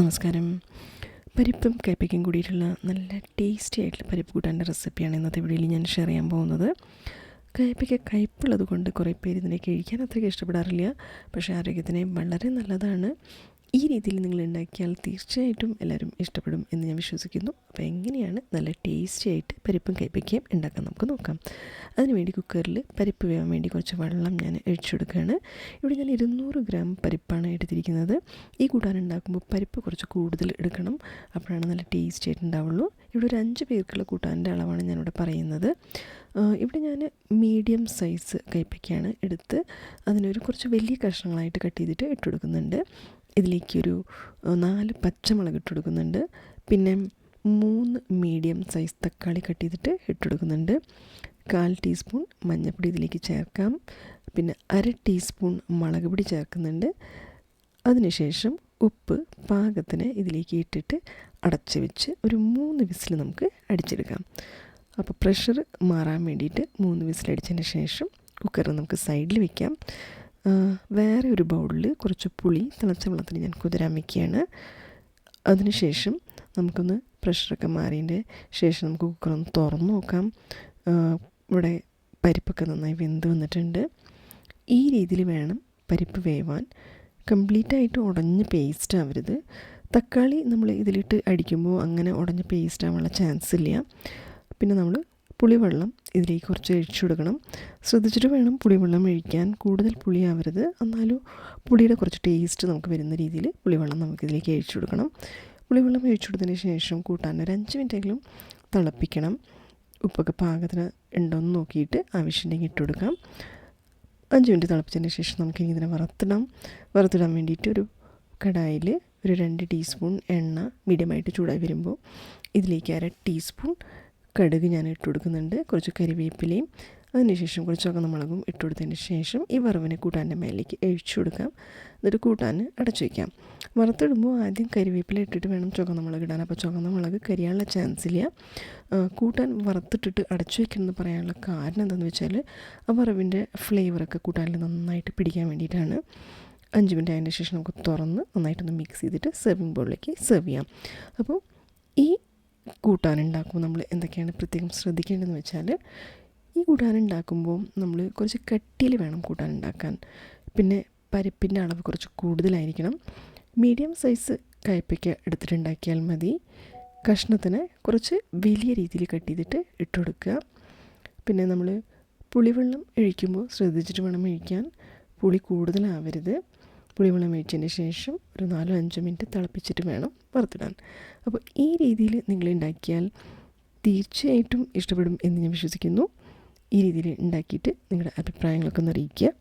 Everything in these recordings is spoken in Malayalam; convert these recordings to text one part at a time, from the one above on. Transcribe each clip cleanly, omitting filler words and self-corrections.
നമസ്കാരം. പരിപ്പും കയ്പ്പയ്ക്കും കൂടിയിട്ടുള്ള നല്ല ടേസ്റ്റി ആയിട്ടുള്ള പരിപ്പ് കൂട്ടാൻ്റെ റെസിപ്പിയാണ് ഇന്നത്തെ വീഡിയോയിൽ ഞാൻ ഷെയർ ചെയ്യാൻ പോകുന്നത്. കയ്പ്പയ്ക്ക കയ്പ്പുള്ളത് കൊണ്ട് കുറേ പേര് ഇതിനെ കഴിക്കാൻ അത്രയ്ക്ക് ഇഷ്ടപ്പെടാറില്ല. പക്ഷേ ആരോഗ്യത്തിന് വളരെ നല്ലതാണ്. ഈ രീതിയിൽ നിങ്ങൾ ഉണ്ടാക്കിയാൽ തീർച്ചയായിട്ടും എല്ലാവരും ഇഷ്ടപ്പെടും എന്ന് ഞാൻ വിശ്വസിക്കുന്നു. അപ്പോൾ എങ്ങനെയാണ് നല്ല ടേസ്റ്റി ആയിട്ട് പരിപ്പും കയ്പ്പയ്ക്കയും ഉണ്ടാക്കാൻ നമുക്ക് നോക്കാം. അതിനുവേണ്ടി കുക്കറിൽ പരിപ്പ് വേവാൻ വേണ്ടി കുറച്ച് വെള്ളം ഞാൻ ഒഴിച്ചെടുക്കുകയാണ്. ഇവിടെ ഞാൻ 200 ഗ്രാം പരിപ്പാണ് എടുത്തിരിക്കുന്നത്. ഈ കൂട്ടാൻ ഉണ്ടാക്കുമ്പോൾ പരിപ്പ് കുറച്ച് കൂടുതൽ എടുക്കണം, അപ്പോഴാണ് നല്ല ടേസ്റ്റി ആയിട്ട് ഉണ്ടാവുള്ളൂ. ഇവിടെ ഒരു 5 പേർക്കുള്ള കൂട്ടാൻ്റെ അളവാണ് ഞാനിവിടെ പറയുന്നത്. ഇവിടെ ഞാൻ മീഡിയം സൈസ് കയ്പ്പയ്ക്കാണ് എടുത്ത് അതിനൊരു കുറച്ച് വലിയ കഷ്ണങ്ങളായിട്ട് കട്ട് ചെയ്തിട്ട് ഇട്ട് കൊടുക്കുന്നുണ്ട്. ഇതിലേക്കൊരു 4 പച്ചമുളക് ഇട്ട് കൊടുക്കുന്നുണ്ട്. പിന്നെ 3 മീഡിയം സൈസ് തക്കാളി കട്ട് ചെയ്തിട്ട് ഇട്ട് കൊടുക്കുന്നുണ്ട്. 1/4 ടീസ്പൂൺ മഞ്ഞൾപ്പൊടി ഇതിലേക്ക് ചേർക്കാം. പിന്നെ 1/2 ടീസ്പൂൺ മുളക് പൊടി ചേർക്കുന്നുണ്ട്. അതിനുശേഷം ഉപ്പ് പാകത്തിന് ഇതിലേക്ക് ഇട്ടിട്ട് അടച്ച് വെച്ച് ഒരു 3 വിസിൽ നമുക്ക് അടിച്ചെടുക്കാം. അപ്പോൾ പ്രഷർ മാറാൻ വേണ്ടിയിട്ട് 3 വിസിലടിച്ചതിന് ശേഷം കുക്കർ നമുക്ക് സൈഡിൽ വയ്ക്കാം. വേറെ ഒരു ബൗളിൽ കുറച്ച് പുളി തിളച്ച വെള്ളത്തിൽ ഞാൻ കുതിരാൻ വയ്ക്കുകയാണ്. അതിനുശേഷം നമുക്കൊന്ന് പ്രഷറൊക്കെ മാറിയതിൻ്റെ ശേഷം നമുക്ക് കുക്കറൊന്ന് തുറന്ന് നോക്കാം. ഇവിടെ പരിപ്പൊക്കെ നന്നായി വെന്ത് വന്നിട്ടുണ്ട്. ഈ രീതിയിൽ വേണം പരിപ്പ് വേവാൻ. കംപ്ലീറ്റായിട്ട് ഉടഞ്ഞ് പേസ്റ്റ് ആവരുത്. തക്കാളി നമ്മൾ ഇതിലിട്ട് അടിക്കുമ്പോൾ അങ്ങനെ ഉടഞ്ഞ് പേസ്റ്റ് ആവാനുള്ള ചാൻസ് ഇല്ല. പിന്നെ നമ്മൾ പുളിവെള്ളം ഇതിലേക്ക് കുറച്ച് ഒഴിച്ചു കൊടുക്കണം. ശ്രദ്ധിച്ചിട്ട് വേണം പുളിവെള്ളം ഒഴിക്കാൻ. കൂടുതൽ പുളിയാവരുത്, എന്നാലും പുളിയുടെ കുറച്ച് ടേസ്റ്റ് നമുക്ക് വരുന്ന രീതിയിൽ പുളിവെള്ളം നമുക്കിതിലേക്ക് ഒഴിച്ചു കൊടുക്കണം. പുളിവെള്ളം ഒഴിച്ചു കൊടുത്തതിന് ശേഷം കൂട്ടാൻ ഒരു 5 മിനിറ്റെങ്കിലും തിളപ്പിക്കണം. ഉപ്പൊക്കെ പാകത്തിന് ഉണ്ടോയെന്ന് നോക്കിയിട്ട് ആവശ്യമുണ്ടെങ്കിൽ ഇട്ട് കൊടുക്കാം. 5 മിനിറ്റ് തിളപ്പിച്ചതിന് ശേഷം നമുക്കിനി ഇതിനെ വറുത്തിടാൻ വേണ്ടിയിട്ട് ഒരു കടായിൽ ഒരു 2 ടീസ്പൂൺ എണ്ണ മീഡിയമായിട്ട് ചൂടായി വരുമ്പോൾ ഇതിലേക്ക് 1/2 ടീസ്പൂൺ കടുക് ഞാൻ ഇട്ട് കൊടുക്കുന്നുണ്ട്. കുറച്ച് കരിവേപ്പിലയും അതിനുശേഷം കുറച്ച് ചുവന്നമുളകും ഇട്ട് കൊടുത്തതിന് ശേഷം ഈ വറവിനെ കൂട്ടാൻ്റെ മേലേക്ക് ഒഴിച്ചു കൊടുക്കാം. എന്നിട്ട് കൂട്ടാൻ അടച്ചു വയ്ക്കാം. വറുത്തിടുമ്പോൾ ആദ്യം കരിവേപ്പില ഇട്ടിട്ട് വേണം ചുവന്നമുളക് ഇടാൻ. അപ്പോൾ ചുവന്നമുളക് കരിയാനുള്ള ചാൻസ് ഇല്ല. കൂട്ടാൻ വറുത്തിട്ടിട്ട് അടച്ചു വയ്ക്കണമെന്ന് പറയാനുള്ള കാരണം എന്താണെന്ന് വെച്ചാൽ ആ വറവിൻ്റെ ഫ്ലേവറൊക്കെ കൂട്ടാനിൽ നന്നായിട്ട് പിടിക്കാൻ വേണ്ടിയിട്ടാണ്. 5 മിനിറ്റ് അതിൻ്റെ ശേഷം നമുക്ക് തുറന്ന് നന്നായിട്ടൊന്ന് മിക്സ് ചെയ്തിട്ട് സെർവിങ് ബൗളിലേക്ക് സെർവ് ചെയ്യാം. അപ്പോൾ ഈ കൂട്ടാനുണ്ടാക്കുമ്പോൾ നമ്മൾ എന്തൊക്കെയാണ് പ്രത്യേകം ശ്രദ്ധിക്കേണ്ടതെന്ന് വെച്ചാൽ, ഈ കൂട്ടാനുണ്ടാക്കുമ്പോൾ നമ്മൾ കുറച്ച് കട്ടിയിൽ വേണം കൂട്ടാനുണ്ടാക്കാൻ. പിന്നെ പരിപ്പിൻ്റെ അളവ് കുറച്ച് കൂടുതലായിരിക്കണം. മീഡിയം സൈസ് കയ്പ്പയ്ക്ക എടുത്തിട്ടുണ്ടാക്കിയാൽ മതി. കഷ്ണത്തിന് കുറച്ച് വലിയ രീതിയിൽ കട്ട് ചെയ്തിട്ട് ഇട്ട് കൊടുക്കുക. പിന്നെ നമ്മൾ പുളിവെള്ളം ഒഴിക്കുമ്പോൾ ശ്രദ്ധിച്ചിട്ട് വേണം ഒഴിക്കാൻ. പുളി കൂടുതലാവരുത്. പുളിവെള്ളം ഒഴിച്ചതിന് ശേഷം ഒരു 4-5 മിനിറ്റ് തിളപ്പിച്ചിട്ട് വേണം വറുത്തിടാൻ. അപ്പോൾ ഈ രീതിയിൽ നിങ്ങൾ ഉണ്ടാക്കിയാൽ തീർച്ചയായിട്ടും ഇഷ്ടപ്പെടും എന്ന് ഞാൻ വിശ്വസിക്കുന്നു. ഈ രീതിയിൽ ഉണ്ടാക്കിയിട്ട് നിങ്ങളുടെ അഭിപ്രായങ്ങളൊക്കെ ഒന്ന് അറിയിക്കുക.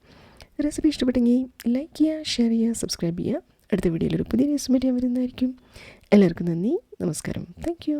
റെസിപ്പി ഇഷ്ടപ്പെട്ടെങ്കിൽ ലൈക്ക് ചെയ്യുക, ഷെയർ ചെയ്യുക, സബ്സ്ക്രൈബ് ചെയ്യുക. അടുത്ത വീഡിയോയിൽ ഒരു പുതിയ റെസിപ്പി ഞാൻ വരുന്നതായിരിക്കും. എല്ലാവർക്കും നന്ദി, നമസ്കാരം. Thank you.